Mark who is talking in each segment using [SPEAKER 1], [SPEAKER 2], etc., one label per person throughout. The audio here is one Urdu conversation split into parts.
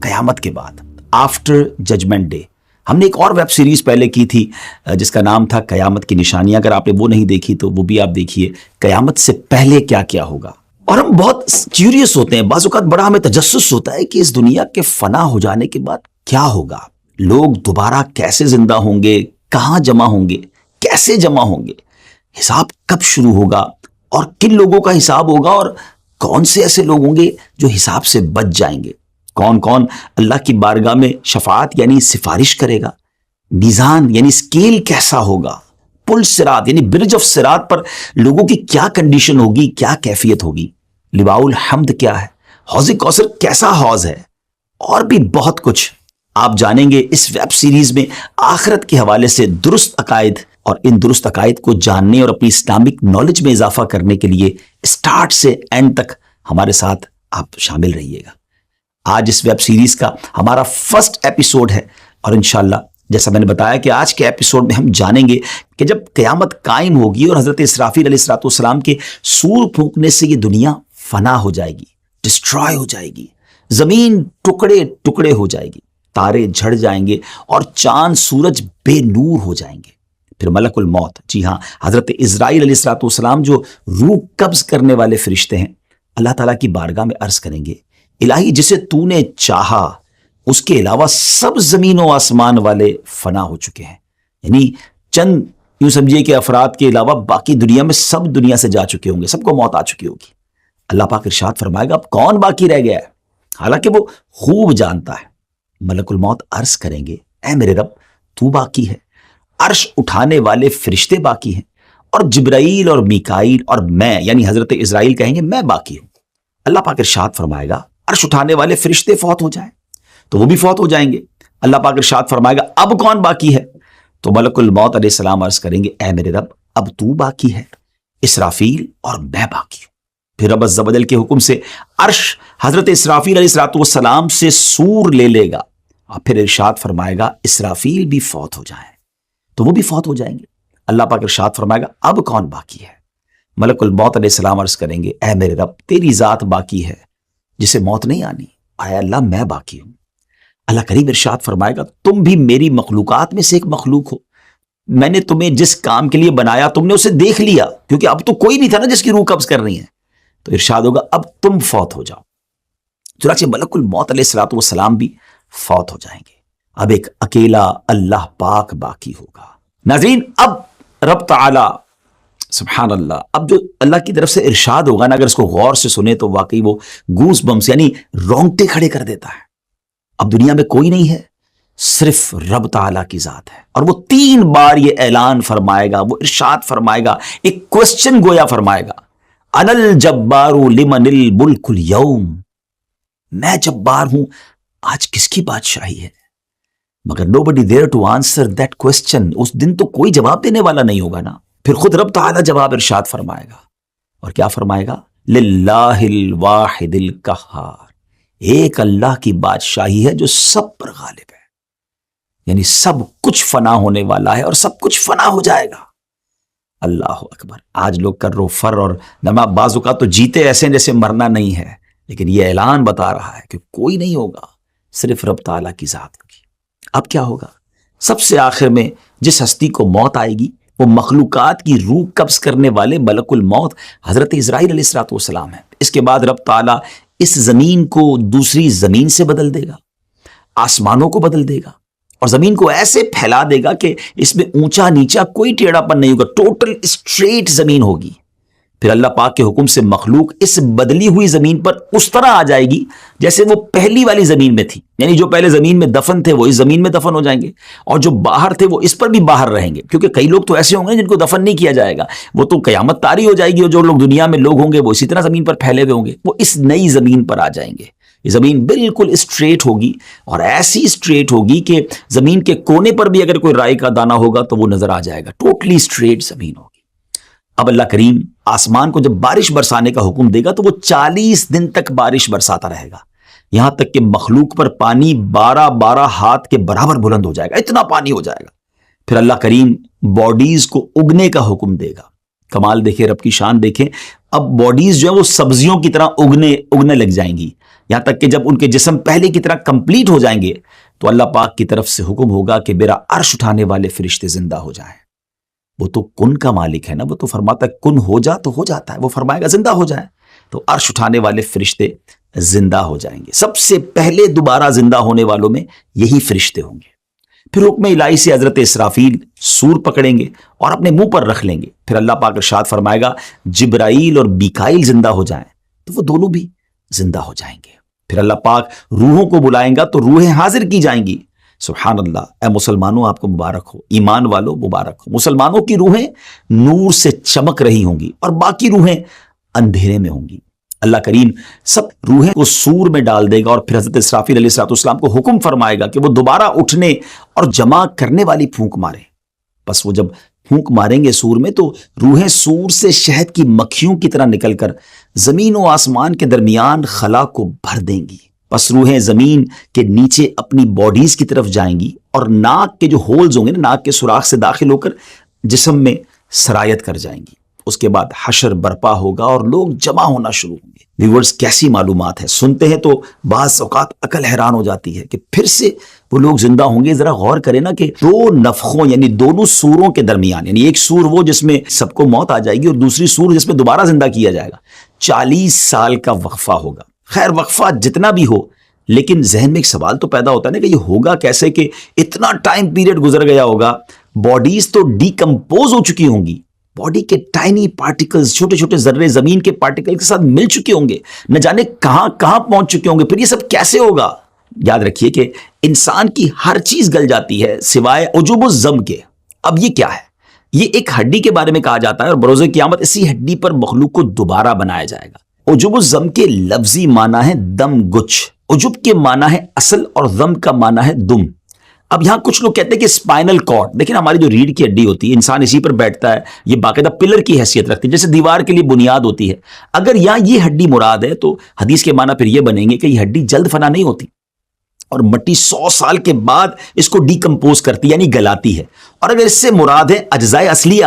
[SPEAKER 1] قیامت کے بعد، آفٹر ججمنٹ ڈے. ہم نے ایک اور ویب سیریز پہلے کی تھی جس کا نام تھا قیامت کی نشانیاں. اگر آپ نے وہ نہیں دیکھی تو وہ بھی آپ دیکھیے. قیامت سے پہلے کیا کیا ہوگا. اور ہم بہت کیوریس ہوتے ہیں، بعض اوقات بڑا ہمیں تجسس ہوتا ہے کہ اس دنیا کے فنا ہو جانے کے بعد کیا ہوگا. لوگ دوبارہ کیسے زندہ ہوں گے، کہاں جمع ہوں گے، کیسے جمع ہوں گے، حساب کب شروع ہوگا، اور کن لوگوں کا حساب ہوگا، اور کون سے ایسے لوگ ہوں گے جو حساب سے بچ جائیں گے. کون کون اللہ کی بارگاہ میں شفاعت یعنی سفارش کرے گا. میزان یعنی اسکیل کیسا ہوگا. پل صراط یعنی برج آف صراط پر لوگوں کی کیا کنڈیشن ہوگی، کیا کیفیت ہوگی. لواء الحمد کیا ہے، حوض کوثر کیسا حوض ہے، اور بھی بہت کچھ آپ جانیں گے اس ویب سیریز میں. آخرت کے حوالے سے درست عقائد، اور ان درست عقائد کو جاننے اور اپنی اسلامک نالج میں اضافہ کرنے کے لیے اسٹارٹ سے اینڈ تک ہمارے ساتھ آپ شامل رہیے گا. آج اس ویب سیریز کا ہمارا فرسٹ ایپیسوڈ ہے، اور انشاءاللہ جیسا میں نے بتایا کہ آج کے ایپیسوڈ میں ہم جانیں گے کہ جب قیامت قائم ہوگی اور حضرت اسرافیل علیہ السلام کے سور پھونکنے سے یہ دنیا فنا ہو جائے گی، ڈسٹرائے ہو جائے گی، زمین ٹکڑے ٹکڑے ہو جائے گی، تارے جھڑ جائیں گے، اور چاند سورج بے نور ہو جائیں گے. پھر ملک الموت، جی ہاں حضرت عزرائیل علیہ السلام جو روح قبض کرنے والے فرشتے ہیں، اللہ تعالیٰ کی بارگاہ میں عرض کریں گے الہی جسے تو نے چاہا اس کے علاوہ سب زمین و آسمان والے فنا ہو چکے ہیں. یعنی چند یوں سمجھیے کہ افراد کے علاوہ باقی دنیا میں سب دنیا سے جا چکے ہوں گے، سب کو موت آ چکی ہوگی. اللہ پاک ارشاد فرمائے گا اب کون باقی رہ گیا ہے، حالانکہ وہ خوب جانتا ہے. ملک الموت عرض کریں گے اے میرے رب تو باقی ہے، عرش اٹھانے والے فرشتے باقی ہیں، اور جبرائیل اور میکائیل اور میں یعنی حضرت اسرائیل کہیں گے میں باقی ہوں. اللہ پاک ارشاد فرمائے گا عرش اٹھانے والے فرشتے فوت ہو جائیں تو وہ بھی فوت ہو جائیں گے. اللہ پاک ارشاد فرمائے گا اب کون باقی ہے، تو ملک الموت علیہ السلام عرض کریں گے اے میرے رب اب تو باقی ہے، اسرافیل اور میں باقی ہوں. پھر رب عز و جل کے حکم سے عرش حضرت اسرافیل علیہ السلام سے سور لے لے گا، اور پھر ارشاد فرمائے گا اسرافیل بھی فوت ہو جائیں تو وہ بھی فوت ہو جائیں گے. اللہ پاک ارشاد فرمائے گا اب کون باقی ہے. ملک الموت علیہ السلام عرض کریں گے اے میرے رب تیری ذات باقی ہے جسے موت نہیں آنی، اے اللہ میں باقی ہوں. اللہ کریم ارشاد فرمائے گا تم بھی میری مخلوقات میں سے ایک مخلوق ہو، میں نے تمہیں جس کام کے لیے بنایا تم نے اسے دیکھ لیا، کیونکہ اب تو کوئی نہیں تھا نا جس کی روح قبض کر رہی ہے. تو ارشاد ہوگا اب تم فوت ہو جاؤ. چنانچہ ملک الموت علیہ السلام بھی فوت ہو جائیں گے. اب ایک اکیلا اللہ پاک باقی ہوگا. ناظرین اب رب تعالی سبحان اللہ، اب جو اللہ کی طرف سے ارشاد ہوگا نا، اگر اس کو غور سے سنے تو واقعی وہ گوز بمس یعنی رونگٹے کھڑے کر دیتا ہے. اب دنیا میں کوئی نہیں ہے، صرف رب تعالیٰ کی ذات ہے. اور وہ 3 بار یہ اعلان فرمائے گا، وہ ارشاد فرمائے گا، ایک کوسچن گویا فرمائے گا انا الجبار لمن الملک اليوم، میں جبار ہوں، آج کس کی بادشاہی ہے. مگر nobody there to answer that question، اس دن تو کوئی جواب دینے والا نہیں ہوگا نا. پھر خود رب تعالیٰ جواب ارشاد فرمائے گا، اور کیا فرمائے گا للہ الواحد القہار، ایک اللہ کی بادشاہی ہے جو سب پر غالب ہے. یعنی سب کچھ فنا ہونے والا ہے اور سب کچھ فنا ہو جائے گا. اللہ اکبر. آج لوگ کر رو فر اور نما بعض اوقات تو جیتے ایسے جیسے مرنا نہیں ہے، لیکن یہ اعلان بتا رہا ہے کہ کوئی نہیں ہوگا، صرف رب تعالیٰ کی ذات ہوگی. اب کیا ہوگا؟ سب سے آخر میں جس ہستی کو موت آئے گی وہ مخلوقات کی روح قبض کرنے والے ملک الموت حضرت عزرائیل علیہ السلام ہے. اس کے بعد رب تعالیٰ اس زمین کو دوسری زمین سے بدل دے گا، آسمانوں کو بدل دے گا، اور زمین کو ایسے پھیلا دے گا کہ اس میں اونچا نیچا کوئی ٹیڑھا پن نہیں ہوگا، ٹوٹل اسٹریٹ زمین ہوگی. پھر اللہ پاک کے حکم سے مخلوق اس بدلی ہوئی زمین پر اس طرح آ جائے گی جیسے وہ پہلی والی زمین میں تھی. یعنی جو پہلے زمین میں دفن تھے وہ اس زمین میں دفن ہو جائیں گے، اور جو باہر تھے وہ اس پر بھی باہر رہیں گے، کیونکہ کئی لوگ تو ایسے ہوں گے جن کو دفن نہیں کیا جائے گا، وہ تو قیامت طاری ہو جائے گی، اور جو لوگ دنیا میں لوگ ہوں گے وہ اسی طرح زمین پر پھیلے ہوئے ہوں گے، وہ اس نئی زمین پر آ جائیں گے. یہ زمین بالکل اسٹریٹ ہوگی، اور ایسی اسٹریٹ ہوگی کہ زمین کے کونے پر بھی اگر کوئی رائی کا دانہ ہوگا تو وہ نظر آ جائے گا. ٹوٹلی اسٹریٹ زمین ہوگی. اب اللہ کریم آسمان کو جب بارش برسانے کا حکم دے گا تو وہ 40 دن تک بارش برساتا رہے گا، یہاں تک کہ مخلوق پر پانی 12 ہاتھ کے برابر بلند ہو جائے گا، اتنا پانی ہو جائے گا. پھر اللہ کریم باڈیز کو اگنے کا حکم دے گا. کمال دیکھیں، رب کی شان دیکھیں. اب باڈیز جو ہے وہ سبزیوں کی طرح اگنے لگ جائیں گی. یہاں تک کہ جب ان کے جسم پہلے کی طرح کمپلیٹ ہو جائیں گے تو اللہ پاک کی طرف سے حکم ہوگا کہ میرا عرش اٹھانے والے فرشتے زندہ ہو جائیں. وہ تو کن کا مالک ہے نا, وہ تو فرماتا ہے کن ہو جا تو ہو جاتا ہے, وہ فرمائے گا زندہ ہو جائیں, تو عرش اٹھانے والے فرشتے زندہ ہو جائیں گے. سب سے پہلے دوبارہ زندہ ہونے والوں میں یہی فرشتے ہوں گے. پھر حکم الہی سے حضرت اسرافیل سور پکڑیں گے اور اپنے منہ پر رکھ لیں گے. پھر اللہ پاک ارشاد فرمائے گا جبرائیل اور میکائیل زندہ ہو جائیں, تو وہ دونوں بھی زندہ ہو جائیں گے. پھر اللہ پاک روحوں کو بلائیں گا تو روحیں حاضر کی جائیں گی. سبحان اللہ. اے مسلمانوں آپ کو مبارک ہو, ایمان والوں مبارک ہو. مسلمانوں کی روحیں نور سے چمک رہی ہوں گی اور باقی روحیں اندھیرے میں ہوں گی. اللہ کریم سب روحیں کو سور میں ڈال دے گا اور پھر حضرت اسرافیل علیہ السلام کو حکم فرمائے گا کہ وہ دوبارہ اٹھنے اور جمع کرنے والی پھونک مارے. بس وہ جب پھونک ماریں گے سور میں تو روحیں سور سے شہد کی مکھیوں کی طرح نکل کر زمین و آسمان کے درمیان خلا کو بھر دیں گی. بس روحیں زمین کے نیچے اپنی باڈیز کی طرف جائیں گی اور ناک کے جو ہولز ہوں گے نا, ناک کے سوراخ سے داخل ہو کر جسم میں سرایت کر جائیں گی. اس کے بعد حشر برپا ہوگا اور لوگ جمع ہونا شروع ہوں گے. ویورز کیسی معلومات ہے, سنتے ہیں تو بعض اوقات عقل حیران ہو جاتی ہے کہ پھر سے وہ لوگ زندہ ہوں گے. ذرا غور کریں نا کہ دو نفخوں یعنی دونوں سوروں کے درمیان, یعنی ایک سور وہ جس میں سب کو موت آ جائے گی اور دوسری سور جس میں دوبارہ زندہ کیا جائے گا, 40 سال کا وقفہ ہوگا. خیر وقفہ جتنا بھی ہو, لیکن ذہن میں ایک سوال تو پیدا ہوتا ہے نا کہ یہ ہوگا کیسے کہ اتنا ٹائم پیریڈ گزر گیا ہوگا. باڈیز تو ڈیکمپوز ہو چکی ہوں گی, باڈی کے ٹائنی پارٹیکلز, چھوٹے چھوٹے ذرے زمین کے پارٹیکل کے ساتھ مل چکے ہوں گے, نہ جانے کہاں کہاں پہنچ چکے ہوں گے. پھر یہ سب کیسے ہوگا؟ یاد رکھیے کہ انسان کی ہر چیز گل جاتی ہے سوائے عجب الضم کے. اب یہ کیا ہے؟ یہ ایک ہڈی کے بارے میں کہا جاتا ہے اور بروز قیامت اسی ہڈی پر مخلوق کو دوبارہ بنایا جائے گا. عجب الضم کے لفظی معنی ہے دم گچھ. عجب کے معنی ہے اصل اور ضم کا معنی ہے دم. اب یہاں کچھ لوگ کہتے ہیں کہ اسپائنل کارڈ, دیکھیں ہماری جو ریڑھ کی ہڈی ہوتی ہے, انسان اسی پر بیٹھتا ہے, یہ باقاعدہ پلر کی حیثیت رکھتی ہے, جیسے دیوار کے لیے بنیاد ہوتی ہے. اگر یہاں یہ ہڈی مراد ہے تو حدیث کے معنی پھر یہ بنیں گے کہ یہ ہڈی جلد فنا نہیں ہوتی اور مٹی 100 سال کے بعد اس کو ڈیکمپوز کرتی یعنی گلاتی ہے. اور اگر اس سے مراد ہے اجزائے اصلیہ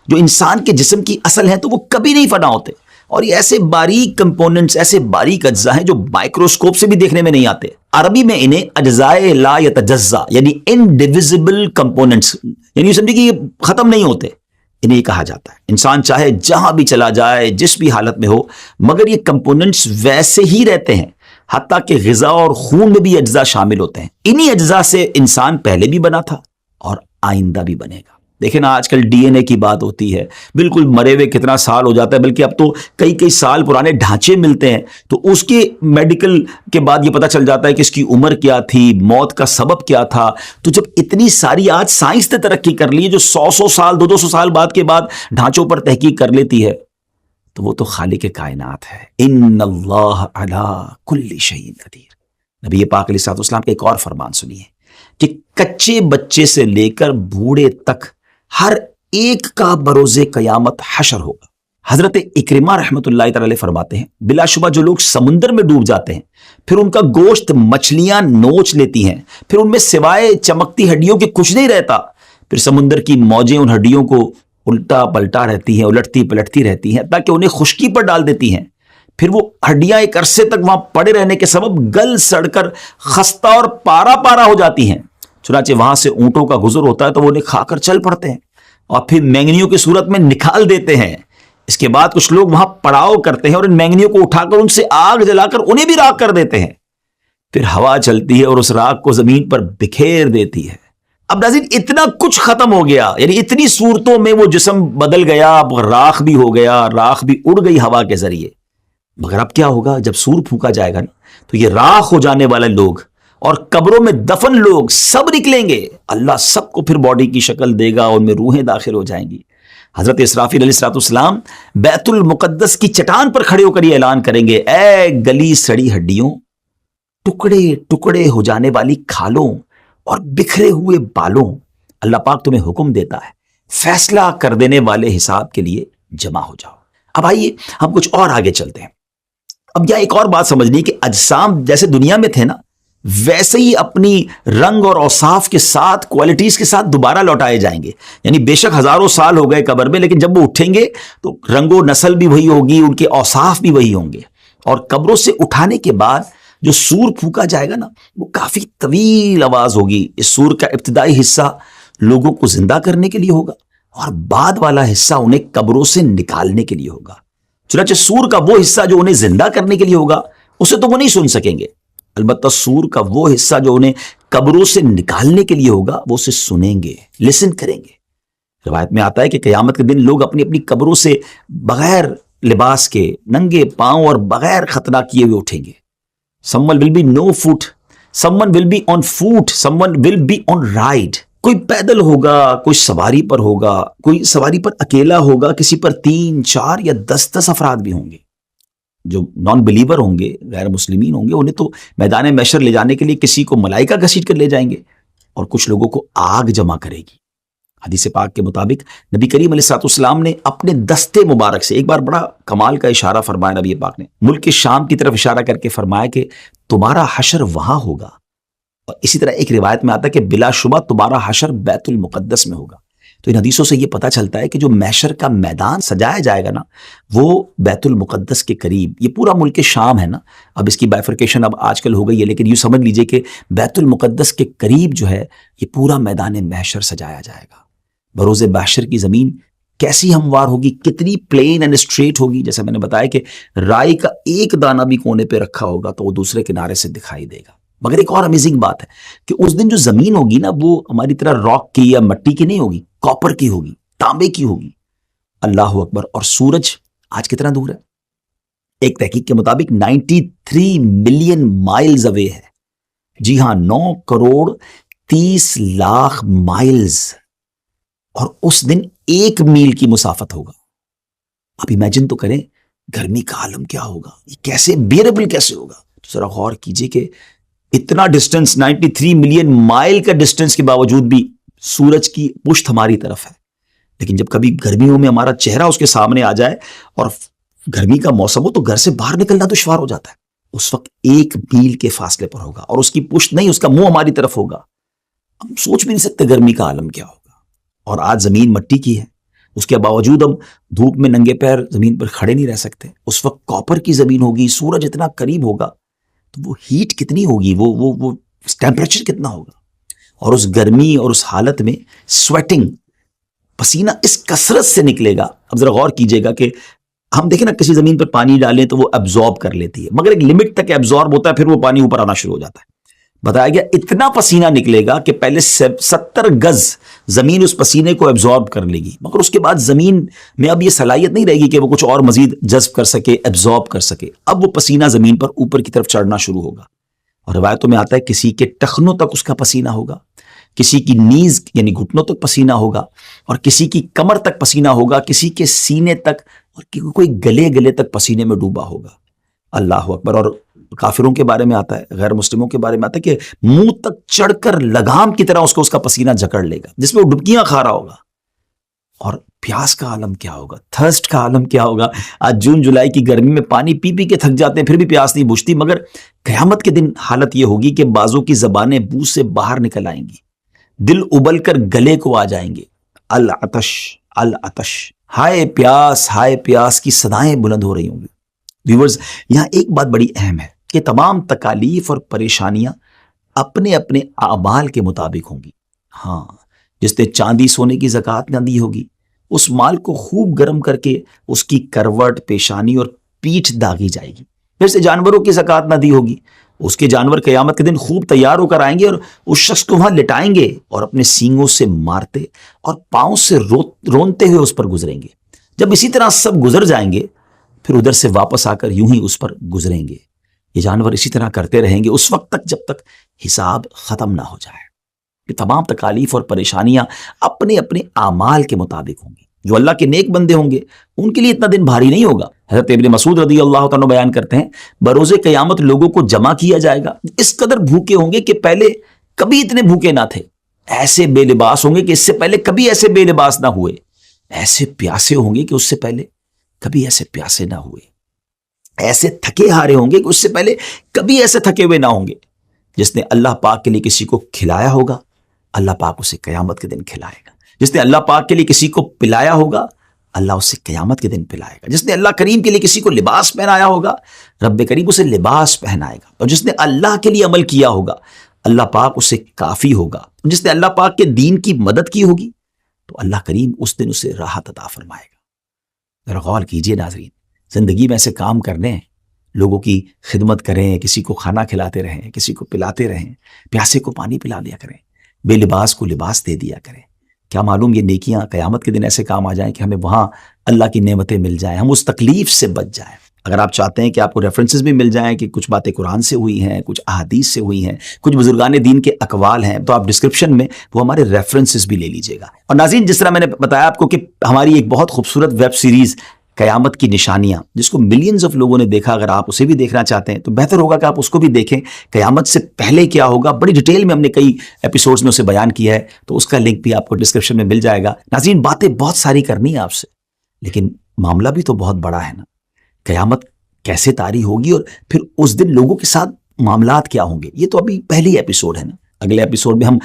[SPEAKER 1] جو انسان کے جسم کی اصل ہیں تو وہ کبھی نہیں فنا ہوتے. اور یہ ایسے باریک کمپوننٹس, ایسے باریک اجزاء ہیں جو مائکروسکوپ سے بھی دیکھنے میں نہیں آتے. عربی میں انہیں اجزائے لا یتجزا یعنی انڈیویزبل کمپوننٹس, یعنی سمجھے کہ یہ ختم نہیں ہوتے, انہیں کہا جاتا ہے. انسان چاہے جہاں بھی چلا جائے, جس بھی حالت میں ہو, مگر یہ کمپوننٹس ویسے ہی رہتے ہیں. حتیٰ کہ غذا اور خون میں بھی اجزاء شامل ہوتے ہیں. انہی اجزاء سے انسان پہلے بھی بنا تھا اور آئندہ بھی بنے گا. دیکھیں نا آج کل ڈی این اے کی بات ہوتی ہے, بالکل مرے ہوئے کتنا سال ہو جاتا ہے, بلکہ اب تو کئی سال پرانے ڈھانچے ملتے ہیں, تو اس کے میڈیکل کے بعد یہ پتہ چل جاتا ہے کہ اس کی عمر کیا تھی, موت کا سبب کیا تھا. تو جب اتنی ساری آج سائنس نے ترقی کر لی ہے جو 100 سال 200 سال بعد کے بعد ڈھانچوں پر تحقیق کر لیتی ہے, تو وہ تو خالق کائنات ہے. ان اللہ علی کل شیء قدیر. نبی پاک علیہ السلام کا ایک اور فرمان سنیے کہ کچے بچے سے لے کر بوڑھے تک ہر ایک کا بروز قیامت حشر ہوگا. حضرت اکرمہ رحمۃ اللہ تعالی علیہ فرماتے ہیں بلا شبہ جو لوگ سمندر میں ڈوب جاتے ہیں, پھر ان کا گوشت مچھلیاں نوچ لیتی ہیں, پھر ان میں سوائے چمکتی ہڈیوں کے کچھ نہیں رہتا, پھر سمندر کی موجیں ان ہڈیوں کو الٹا پلٹا رہتی ہیں, الٹتی پلٹتی رہتی ہیں تاکہ انہیں خشکی پر ڈال دیتی ہیں. پھر وہ ہڈیاں ایک عرصے تک وہاں پڑے رہنے کے سبب گل سڑ کر خستہ اور پارا پارا ہو جاتی ہیں. چنانچہ وہاں سے اونٹوں کا گزر ہوتا ہے تو وہ انہیں کھا کر چل پڑتے ہیں اور پھر مینگنیوں کی صورت میں نکال دیتے ہیں. اس کے بعد کچھ لوگ وہاں پڑاؤ کرتے ہیں اور ان مینگنیوں کو اٹھا کر ان سے آگ جلا کر انہیں بھی راکھ کر دیتے ہیں. پھر ہوا چلتی ہے اور اس راکھ کو زمین پر بکھیر دیتی ہے. اب ناظرین اتنا کچھ ختم ہو گیا, یعنی اتنی صورتوں میں وہ جسم بدل گیا, اب راکھ بھی ہو گیا, راکھ بھی اڑ گئی ہوا کے ذریعے. مگر اب کیا ہوگا جب سور پھونکا جائے گا نا, تو یہ راکھ ہو جانے والے لوگ اور قبروں میں دفن لوگ سب نکلیں گے. اللہ سب کو پھر باڈی کی شکل دے گا, ان میں روحیں داخل ہو جائیں گی. حضرت اسرافیل علیہ السلام بیت المقدس کی چٹان پر کھڑے ہو کر یہ اعلان کریں گے, اے گلی سڑی ہڈیوں, ٹکڑے ٹکڑے ہو جانے والی کھالوں اور بکھرے ہوئے بالوں, اللہ پاک تمہیں حکم دیتا ہے فیصلہ کر دینے والے حساب کے لیے جمع ہو جاؤ. اب آئیے ہم کچھ اور آگے چلتے ہیں. اب یہاں ایک اور بات سمجھنی کہ اجسام جیسے دنیا میں تھے نا, ویسے ہی اپنی رنگ اور اوصاف کے ساتھ, کوالٹیز کے ساتھ دوبارہ لوٹائے جائیں گے. یعنی بے شک ہزاروں سال ہو گئے قبر میں, لیکن جب وہ اٹھیں گے تو رنگ و نسل بھی وہی ہوگی, ان کے اوصاف بھی وہی ہوں گے. اور قبروں سے اٹھانے کے بعد جو سور پھونکا جائے گا نا وہ کافی طویل آواز ہوگی. اس سور کا ابتدائی حصہ لوگوں کو زندہ کرنے کے لیے ہوگا اور بعد والا حصہ انہیں قبروں سے نکالنے کے لیے ہوگا. چنانچہ سور کا وہ حصہ جو انہیں زندہ کرنے کے لیے ہوگا اسے تو وہ نہیں سن سکیں گے، البتہ سور کا وہ حصہ جو انہیں قبروں سے نکالنے کے لیے ہوگا وہ اسے سنیں گے، لسن کریں گے. روایت میں آتا ہے کہ قیامت کے دن لوگ اپنی اپنی قبروں سے بغیر لباس کے، ننگے پاؤں اور بغیر خطرہ کیے ہوئے اٹھیں گے. someone will be no foot, someone will be on foot, someone will be on ride. کوئی پیدل ہوگا، کوئی سواری پر ہوگا، کوئی سواری پر اکیلا ہوگا، کسی پر 3، 4 یا 10 افراد بھی ہوں گے. جو نان بلیور ہوں گے، غیر مسلمین ہوں گے، انہیں تو میدان محشر لے جانے کے لیے کسی کو ملائکہ گھسیٹ کر لے جائیں گے اور کچھ لوگوں کو آگ جمع کرے گی. حدیث پاک کے مطابق نبی کریم علیہ الصلوۃ والسلام نے اپنے دستے مبارک سے ایک بار بڑا کمال کا اشارہ فرمایا. نبی پاک نے ملک شام کی طرف اشارہ کر کے فرمایا کہ تمہارا حشر وہاں ہوگا. اور اسی طرح ایک روایت میں آتا ہے کہ بلا شبہ تمہارا حشر بیت المقدس میں ہوگا. تو ان حدیثوں سے یہ پتہ چلتا ہے کہ جو محشر کا میدان سجایا جائے گا نا وہ بیت المقدس کے قریب، یہ پورا ملک شام ہے نا، اب اس کی بائفرکیشن اب آج کل ہو گئی ہے، لیکن یوں سمجھ لیجئے کہ بیت المقدس کے قریب جو ہے یہ پورا میدان محشر سجایا جائے گا. بروز محشر کی زمین کیسی ہموار ہوگی، کتنی پلین اینڈ اسٹریٹ ہوگی. جیسے میں نے بتایا کہ رائی کا ایک دانہ بھی کونے پہ رکھا ہوگا تو وہ دوسرے کنارے سے دکھائی دے گا. مگر ایک اور امیزنگ بات ہے کہ اس دن جو زمین ہوگی نا وہ ہماری طرح راک کی یا مٹی کی نہیں ہوگی، کاپر کی ہوگی، تانبے کی ہوگی. اللہ اکبر. اور سورج آج کتنا دور ہے؟ ایک تحقیق کے مطابق 93 ملین مائلز اوے ہے. جی ہاں، 9 کروڑ 30 لاکھ مائلز. اور اس دن 1 میل کی مسافت ہوگا. آپ امیجن تو کریں گرمی کا عالم کیا ہوگا، یہ کیسے بیئربل کیسے ہوگا. تو ذرا غور کیجئے کہ اتنا ڈسٹنس، 93 ملین مائل کا ڈسٹنس کے باوجود بھی سورج کی پشت ہماری طرف ہے. لیکن جب کبھی گرمیوں میں ہمارا چہرہ اس کے سامنے آ جائے اور گرمی کا موسم ہو تو گھر سے باہر نکلنا دشوار ہو جاتا ہے. اس وقت 1 میل کے فاصلے پر ہوگا اور اس کی پشت نہیں، اس کا منہ ہماری طرف ہوگا. ہم سوچ بھی نہیں سکتے گرمی کا عالم کیا ہوگا. اور آج زمین مٹی کی ہے، اس کے باوجود ہم دھوپ میں ننگے پیر زمین پر کھڑے نہیں رہ سکتے. اس وقت کاپر کی زمین ہوگی، سورج اتنا قریب ہوگا تو وہ ہیٹ کتنی ہوگی، وہ ٹیمپریچر کتنا ہوگا. اور اس گرمی اور اس حالت میں سویٹنگ، پسینہ اس کثرت سے نکلے گا. اب ذرا غور کیجئے گا کہ ہم دیکھیں نا کسی زمین پر پانی ڈالیں تو وہ ایبزارب کر لیتی ہے، مگر ایک لمٹ تک ایبزارب ہوتا ہے، پھر وہ پانی اوپر آنا شروع ہو جاتا ہے. بتایا گیا اتنا پسینہ نکلے گا کہ پہلے 70 گز زمین اس پسینے کو ایبزارب کر لے گی، مگر اس کے بعد زمین میں اب یہ صلاحیت نہیں رہے گی کہ وہ کچھ اور مزید جذب کر سکے، ایبزارب کر سکے. اب وہ پسینہ زمین پر اوپر کی طرف چڑھنا شروع ہوگا. اور روایتوں میں آتا ہے کسی کے ٹخنوں تک اس کا پسینہ ہوگا، کسی کی نیز یعنی گھٹنوں تک پسینہ ہوگا، اور کسی کی کمر تک پسینہ ہوگا، کسی کے سینے تک، اور کوئی گلے تک پسینے میں ڈوبا ہوگا. اللہ اکبر. اور کافروں کے بارے میں آتا ہے، غیر مسلموں کے بارے میں آتا ہے کہ منہ تک چڑھ کر لگام کی طرح اس کا پسینہ جکڑ لے گا، جس میں وہ ڈبکیاں کھا رہا ہوگا. اور پیاس کا عالم کیا ہوگا، تھرسٹ کا عالم کیا ہوگا. آج جون جولائی کی گرمی میں پانی پی پی کے تھک جاتے ہیں پھر بھی پیاس نہیں بجھتی، مگر قیامت کے دن حالت یہ ہوگی کہ بعضوں کی زبانیں بو سے باہر نکل آئیں گی، دل ابل کر گلے کو آ جائیں گے. العطش العطش، ہائے پیاس کی صدائیں بلند ہو رہی ہوں گی. ویورز، یہاں ایک بات بڑی اہم ہے کہ تمام تکالیف اور پریشانیاں اپنے اپنے اعمال کے مطابق ہوں گی. ہاں، جس نے چاندی سونے کی زکوٰۃ نہ دی ہوگی اس مال کو خوب گرم کر کے اس کی کروٹ، پیشانی اور پیٹھ داغی جائے گی. پھر سے جانوروں کی زکوٰۃ نہ دی ہوگی، اس کے جانور قیامت کے دن خوب تیار ہو کر آئیں گے اور اس شخص کو وہاں لٹائیں گے اور اپنے سینگوں سے مارتے اور پاؤں سے رونتے ہوئے اس پر گزریں گے. جب اسی طرح سب گزر جائیں گے پھر ادھر سے واپس آ کر یوں ہی اس پر گزریں گے. یہ جانور اسی طرح کرتے رہیں گے اس وقت تک جب تک حساب ختم نہ ہو جائے. یہ تمام تکالیف اور پریشانیاں اپنے اپنے اعمال کے مطابق ہوں گی. جو اللہ کے نیک بندے ہوں گے ان کے لیے اتنا دن بھاری نہیں ہوگا. حضرت ابن مسعود رضی اللہ تعالیٰ بیان کرتے ہیں بروز قیامت لوگوں کو جمع کیا جائے گا، اس قدر بھوکے ہوں گے کہ پہلے کبھی اتنے بھوکے نہ تھے. ایسے بے لباس ہوں گے کہ اس سے پہلے کبھی ایسے بے لباس نہ ہوئے. ایسے پیاسے ہوں گے کہ اس سے پہلے کبھی ایسے پیاسے نہ ہوئے. ایسے تھکے ہارے ہوں گے کہ اس سے پہلے کبھی ایسے تھکے ہوئے نہ ہوں گے. جس نے اللہ پاک کے لیے کسی کو کھلایا ہوگا اللہ پاک اسے قیامت کے دن کھلائے گا. جس نے اللہ پاک کے لیے کسی کو پلایا ہوگا اللہ اسے قیامت کے دن پلائے گا. جس نے اللہ کریم کے لیے کسی کو لباس پہنایا ہوگا رب کریم اسے لباس پہنائے گا. اور جس نے اللہ کے لیے عمل کیا ہوگا اللہ پاک اسے کافی ہوگا. جس نے اللہ پاک کے دین کی مدد کی ہوگی تو اللہ کریم اس دن اسے راحت عطا فرمائے گا. ذرا غور کیجئے ناظرین، زندگی میں ایسے کام کرنے ہیں، لوگوں کی خدمت کریں، کسی کو کھانا کھلاتے رہیں، کسی کو پلاتے رہیں، پیاسے کو پانی پلا دیا کریں، بے لباس کو لباس دے دیا کریں. کیا معلوم یہ نیکیاں قیامت کے دن ایسے کام آ جائیں کہ ہمیں وہاں اللہ کی نعمتیں مل جائیں، ہم اس تکلیف سے بچ جائیں. اگر آپ چاہتے ہیں کہ آپ کو ریفرنسز بھی مل جائیں کہ کچھ باتیں قرآن سے ہوئی ہیں، کچھ احادیث سے ہوئی ہیں، کچھ بزرگان دین کے اقوال ہیں، تو آپ ڈسکرپشن میں وہ ہمارے ریفرنسز بھی لے لیجئے گا. اور ناظرین، جس طرح میں نے بتایا آپ کو کہ ہماری ایک بہت خوبصورت ویب سیریز قیامت کی نشانیاں، جس کو ملینز آف لوگوں نے دیکھا، اگر آپ اسے بھی دیکھنا چاہتے ہیں تو بہتر ہوگا کہ آپ اس کو بھی دیکھیں. قیامت سے پہلے کیا ہوگا، بڑی ڈیٹیل میں ہم نے کئی ایپیسوڈز میں اسے بیان کیا ہے، تو اس کا لنک بھی آپ کو ڈسکرپشن میں مل جائے گا. ناظرین، باتیں بہت ساری کرنی ہے آپ سے، لیکن معاملہ بھی تو بہت بڑا ہے نا. قیامت کیسے طاری ہوگی اور پھر اس دن لوگوں کے ساتھ معاملات کیا ہوں گے، یہ تو ابھی پہلی ایپیسوڈ ہے نا. اگلے ایپیسوڈ میں ہم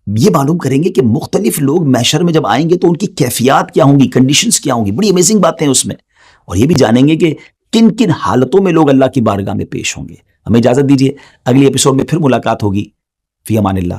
[SPEAKER 1] یہ معلوم کریں گے کہ مختلف لوگ محشر میں جب آئیں گے تو ان کی کیفیات کیا ہوں گی، کنڈیشنز کیا ہوں گی. بڑی امیزنگ باتیں ہیں اس میں، اور یہ بھی جانیں گے کہ کن کن حالتوں میں لوگ اللہ کی بارگاہ میں پیش ہوں گے. ہمیں اجازت دیجیے، اگلی ایپیسوڈ میں پھر ملاقات ہوگی. فی امان اللہ.